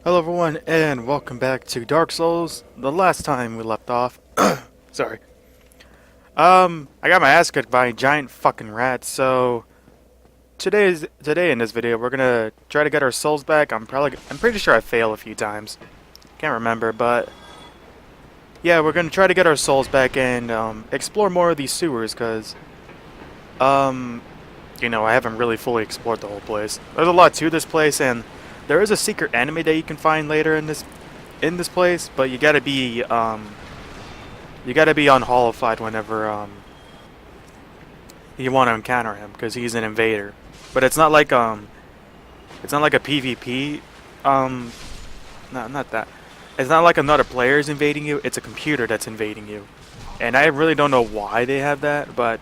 Hello everyone, and welcome back to Dark Souls. The last time we left off, sorry. I got my ass kicked by a giant fucking rat. So today in this video, we're gonna try to get our souls back. I'm pretty sure I failed a few times. Can't remember, but yeah, we're gonna try to get our souls back and explore more of these sewers, cause I haven't really fully explored the whole place. There's a lot to this place, and there is a secret enemy that you can find later in this place, but you gotta be unhollified whenever you want to encounter him, because he's an invader. But it's not like a PvP. No, not that. It's not like another player is invading you. It's a computer that's invading you, and I really don't know why they have that, but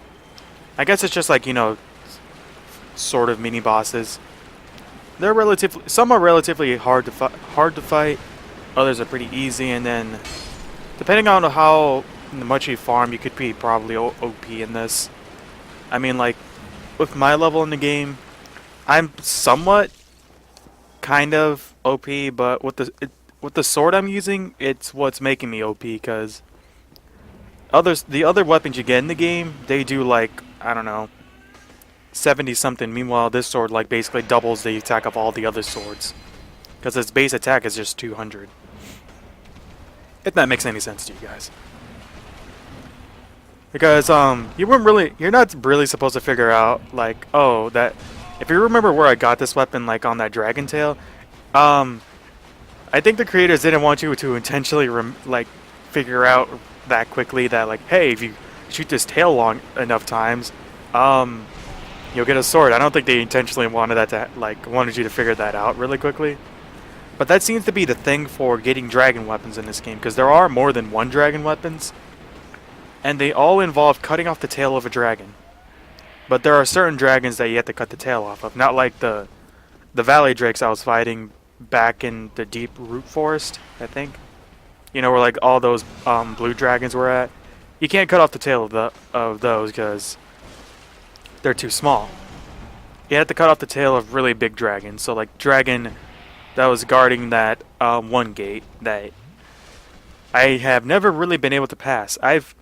I guess it's just like sort of mini bosses. Some are relatively hard to fight. Others are pretty easy, and then depending on how much you farm, you could be probably OP in this. I mean, like with my level in the game, I'm somewhat kind of OP, but with the sword I'm using, it's what's making me OP, because the other weapons you get in the game, they do like, I don't know, 70 something. Meanwhile, this sword like basically doubles the attack of all the other swords, because its base attack is just 200. If that makes any sense to you guys. Because you're not really supposed to figure out like, oh, that if you remember where I got this weapon, like on that dragon tail, I think the creators didn't want you to intentionally figure out that quickly that like, hey, if you shoot this tail long enough times, you'll get a sword. I don't think they intentionally wanted you to figure that out really quickly. But that seems to be the thing for getting dragon weapons in this game, because there are more than one dragon weapons, and they all involve cutting off the tail of a dragon. But there are certain dragons that you have to cut the tail off of, not like the valley drakes I was fighting back in the deep root forest, I think. You know, where like all those blue dragons were at. You can't cut off the tail of those because they're too small. You have to cut off the tail of really big dragons. So like dragon that was guarding that one gate that I have never really been able to pass. I've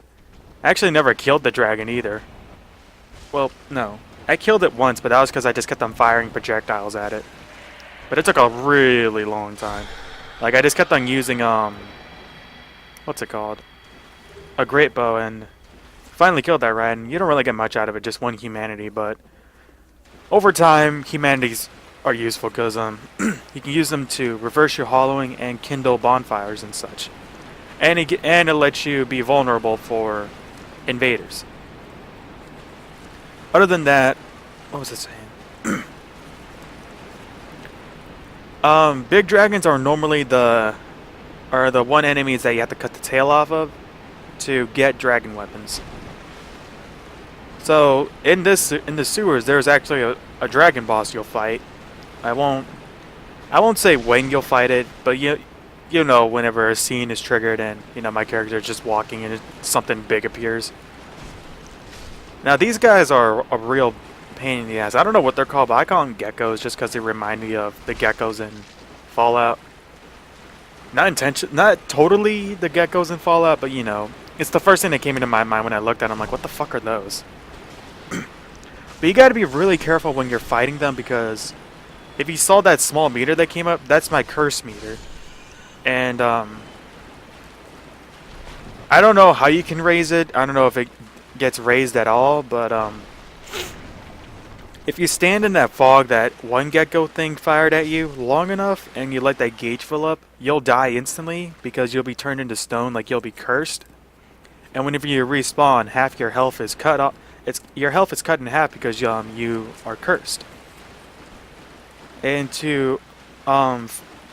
actually never killed the dragon either. Well, no. I killed it once, but that was because I just kept on firing projectiles at it. But it took a really long time. Like, I just kept on using, what's it called? A great bow, and finally killed that rat, and you don't really get much out of it, just one humanity, but over time, humanities are useful because you can use them to reverse your hollowing and kindle bonfires and such. And it lets you be vulnerable for invaders. Other than that, what was it saying? Big dragons are normally the one enemies that you have to cut the tail off of to get dragon weapons. So in the sewers, there's actually a dragon boss you'll fight. I won't say when you'll fight it, but you know whenever a scene is triggered and my character is just walking and something big appears. Now these guys are a real pain in the ass. I don't know what they're called, but I call them geckos just because they remind me of the geckos in Fallout. Not totally the geckos in Fallout, but it's the first thing that came into my mind when I looked at them. Like, what the fuck are those? But you gotta be really careful when you're fighting them, because if you saw that small meter that came up, that's my curse meter. And I don't know how you can raise it. I don't know if it gets raised at all, but if you stand in that fog that one gecko thing fired at you long enough and you let that gauge fill up, you'll die instantly because you'll be turned into stone, like you'll be cursed. And whenever you respawn, half your health is cut off. Your health is cut in half because you are cursed. And to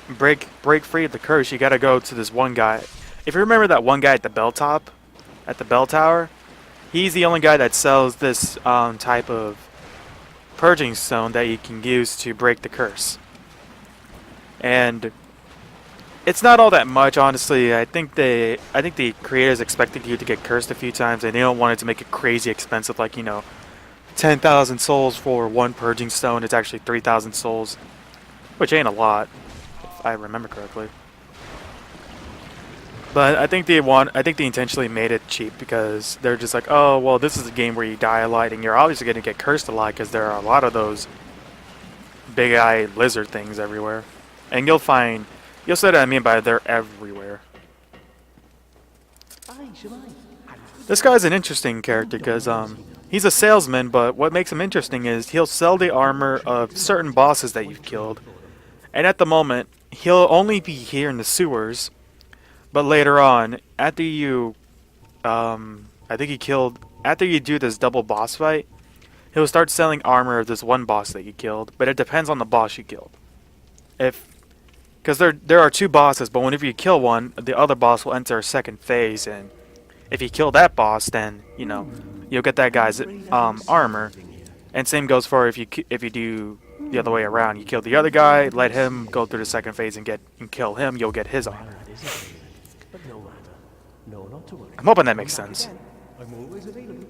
break free of the curse, you gotta go to this one guy. If you remember that one guy at the bell tower, he's the only guy that sells this type of purging stone that you can use to break the curse. And it's not all that much, honestly. I think the creators expected you to get cursed a few times, and they don't want it to make it crazy expensive, like 10,000 souls for one purging stone. It's actually 3,000 souls, which ain't a lot. if I remember correctly. But I think they intentionally made it cheap because they're just like, oh well, this is a game where you die a lot, and you're obviously gonna get cursed a lot because there are a lot of those big eye lizard things everywhere, and you'll see what I mean by they're everywhere. This guy's an interesting character because he's a salesman, but what makes him interesting is he'll sell the armor of certain bosses that you've killed, and at the moment he'll only be here in the sewers. But later on, after you, I think after you do this double boss fight, he'll start selling armor of this one boss that you killed. But it depends on the boss you killed. Because there are two bosses, but whenever you kill one, the other boss will enter a second phase, and if you kill that boss, then you'll get that guy's armor. And same goes for if you do the other way around. You kill the other guy, let him go through the second phase and kill him. You'll get his armor. I'm hoping that makes sense.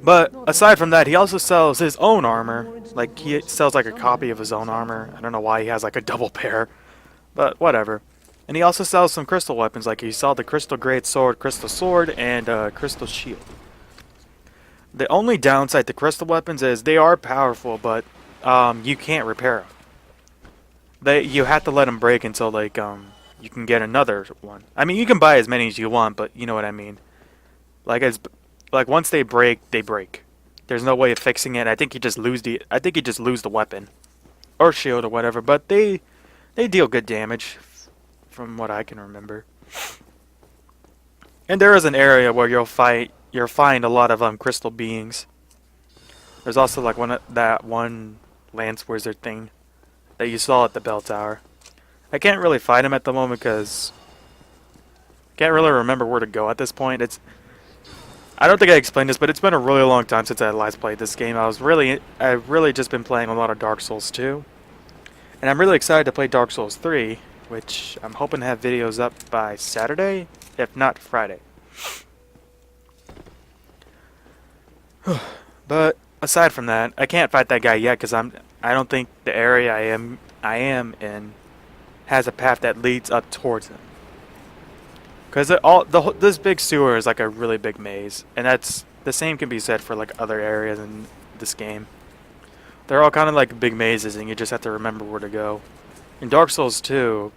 But aside from that, he also sells his own armor. Like, he sells like a copy of his own armor. I don't know why he has like a double pair, but whatever. And he also sells some crystal weapons, like he sold the crystal great sword, crystal sword, and crystal shield. The only downside to crystal weapons is they are powerful, but you can't repair them. You have to let them break until like you can get another one. I mean, you can buy as many as you want, but you know what I mean. Like once they break, they break. There's no way of fixing it. I think you just lose the weapon or shield or whatever. But they deal good damage, from what I can remember. And there is an area where you'll find a lot of crystal beings. There's also like that one lance wizard thing that you saw at the bell tower. I can't really fight him at the moment because I can't really remember where to go at this point. I don't think I explained this, but it's been a really long time since I last played this game. I've really just been playing a lot of Dark Souls 2. And I'm really excited to play Dark Souls 3, which I'm hoping to have videos up by Saturday, if not Friday. But aside from that, I can't fight that guy yet because I don't think the area I am in has a path that leads up towards him. Because this big sewer is like a really big maze, and the same can be said for like other areas in this game. They're all kind of like big mazes, and you just have to remember where to go. In Dark Souls 2,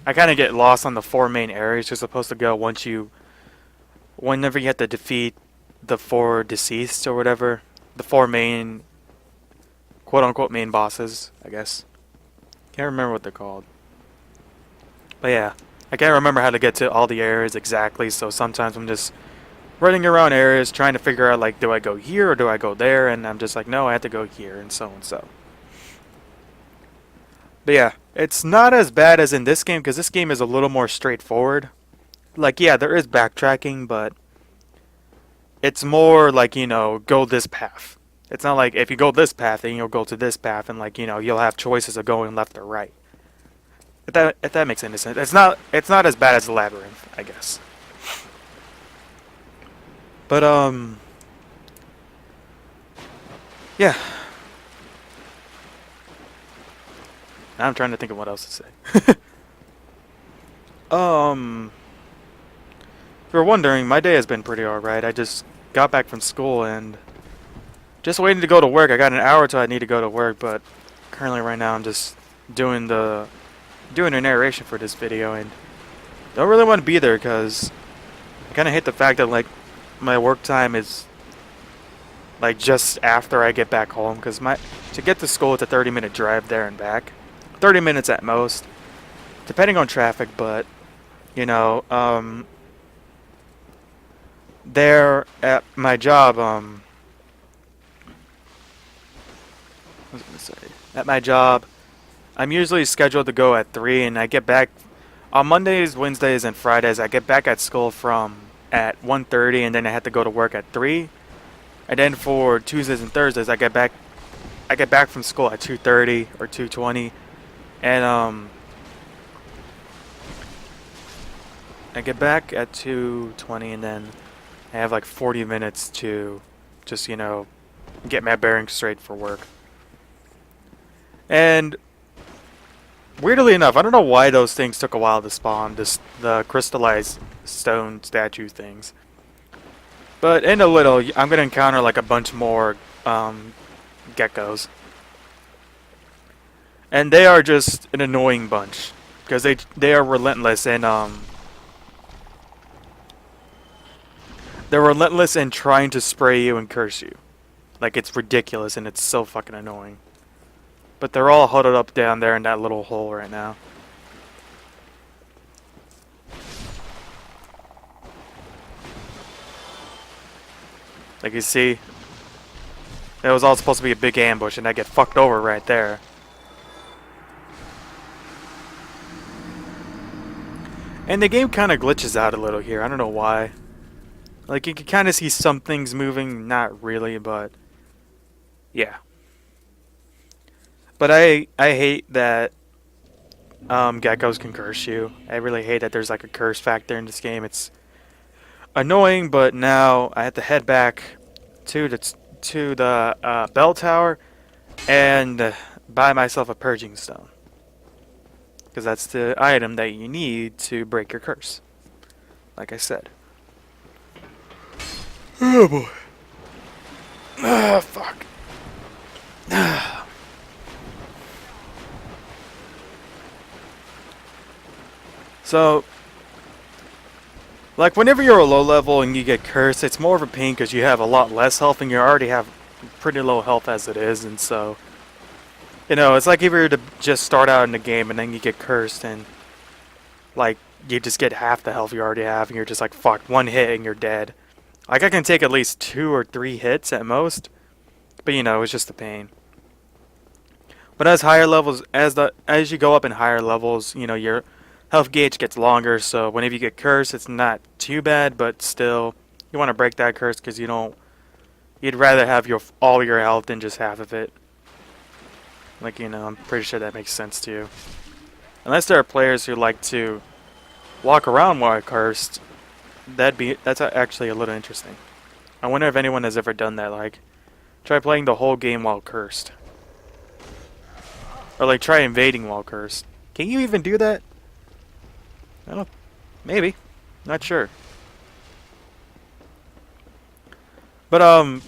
I kind of get lost on the 4 main areas you're supposed to go whenever you have to defeat the 4 deceased or whatever, the 4 main, quote-unquote main bosses, I guess. Can't remember what they're called. But yeah, I can't remember how to get to all the areas exactly, so sometimes I'm just running around areas trying to figure out, like, do I go here or do I go there? And I'm just like, no, I have to go here, and so and so. But yeah, it's not as bad as in this game, because this game is a little more straightforward. Like, yeah, there is backtracking, but it's more like, go this path. It's not like if you go this path, then you'll go to this path, and like, you'll have choices of going left or right. If that makes any sense. It's not as bad as the Labyrinth, I guess. But yeah. Now I'm trying to think of what else to say. If you're wondering, my day has been pretty alright. I just got back from school and just waiting to go to work. I got an hour till I need to go to work, but currently right now I'm just doing a narration for this video and don't really want to be there because I kind of hate the fact that like my work time is like just after I get back home, because to get to school it's a 30-minute drive there and back, 30 minutes at most, depending on traffic. But there at my job, what was I gonna say? At my job, I'm usually scheduled to go at 3, and I get back on Mondays, Wednesdays, and Fridays. I get back at school at 1:30, and then I have to go to work at 3. And then for Tuesdays and Thursdays, I get back from school at 2:30 or 2:20, and I get back at 2:20, and then I have like 40 minutes to just get my bearings straight for work. And Weirdly enough, I don't know why those things took a while to spawn. The crystallized stone statue things. But in a little, I'm gonna encounter like a bunch more geckos, and they are just an annoying bunch because they are relentless and they're relentless in trying to spray you and curse you. Like it's ridiculous and it's so fucking annoying. But they're all huddled up down there in that little hole right now. Like you see, it was all supposed to be a big ambush and I get fucked over right there. And the game kind of glitches out a little here. I don't know why. Like you can kind of see some things moving, not really, but yeah. But I hate that geckos can curse you. I really hate that there's like a curse factor in this game. It's annoying, but now I have to head back to the bell tower and buy myself a purging stone. Because that's the item that you need to break your curse. Like I said. Oh boy. Ah, fuck. So, like whenever you're a low level and you get cursed, it's more of a pain because you have a lot less health and you already have pretty low health as it is, and so, you know, it's like if you were to just start out in the game and then you get cursed and like you just get half the health you already have and you're just like, fuck, one hit and you're dead. Like I can take at least 2 or 3 hits at most, but you know, it's just a pain. But as higher levels, as you go up in higher levels, you know, your health gauge gets longer, so whenever you get cursed, it's not too bad, but still, you want to break that curse because you'd rather have all your health than just half of it. Like, you know, I'm pretty sure that makes sense to you. Unless there are players who like to walk around while cursed, that's actually a little interesting. I wonder if anyone has ever done that, like, try playing the whole game while cursed. Or like try invading while cursed. Can you even do that? I don't... Maybe. Not sure. But,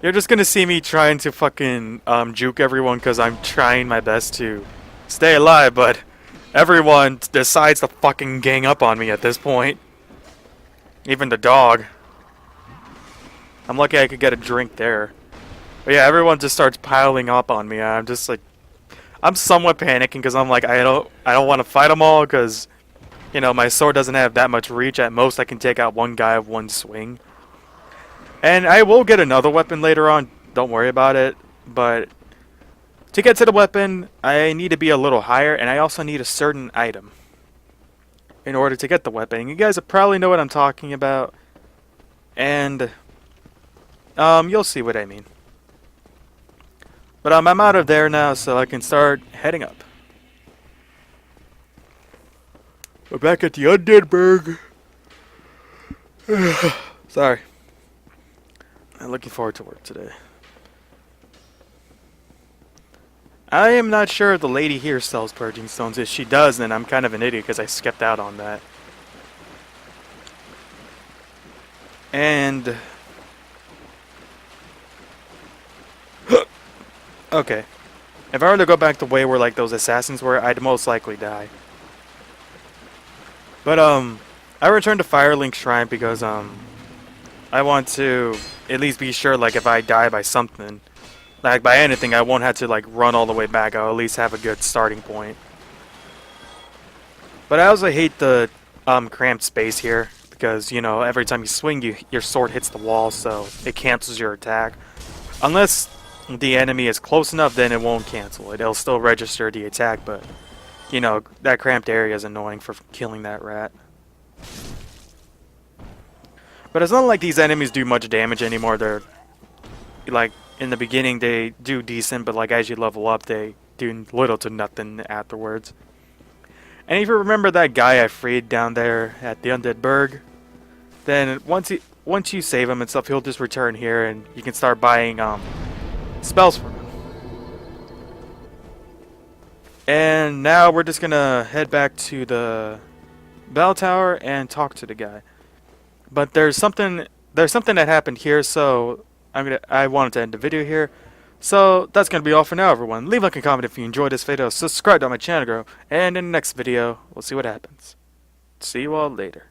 you're just gonna see me trying to fucking, juke everyone because I'm trying my best to stay alive, but everyone decides to fucking gang up on me at this point. Even the dog. I'm lucky I could get a drink there. But yeah, everyone just starts piling up on me. I'm just like... I'm somewhat panicking because I'm like, I don't want to fight them all because... You know, my sword doesn't have that much reach. At most, I can take out one guy with one swing. And I will get another weapon later on. Don't worry about it. But to get to the weapon, I need to be a little higher. And I also need a certain item in order to get the weapon. And you guys probably know what I'm talking about. And you'll see what I mean. But I'm out of there now, so I can start heading up. We're back at the Undead Burg. Sorry. I'm looking forward to work today. I am not sure if the lady here sells purging stones. If she does, then I'm kind of an idiot because I skipped out on that. And... okay. If I were to go back the way where like those assassins were, I'd most likely die. But, I returned to Firelink Shrine because, I want to at least be sure, like, if I die by something, like, by anything, I won't have to, like, run all the way back. I'll at least have a good starting point. But I also hate the, cramped space here because, you know, every time you swing, your sword hits the wall, so it cancels your attack. Unless the enemy is close enough, then it won't cancel it. It'll still register the attack, but... You know, that cramped area is annoying for killing that rat. But it's not like these enemies do much damage anymore. They're, like, in the beginning they do decent, but like as you level up they do little to nothing afterwards. And if you remember that guy I freed down there at the Undead Burg, then once you save him and stuff, he'll just return here and you can start buying spells from him. And now we're just gonna head back to the bell tower and talk to the guy. But there's something that happened here, so I wanted to end the video here. So that's gonna be all for now, everyone. Leave a like and comment if you enjoyed this video, subscribe to my channel, and in the next video, we'll see what happens. See you all later.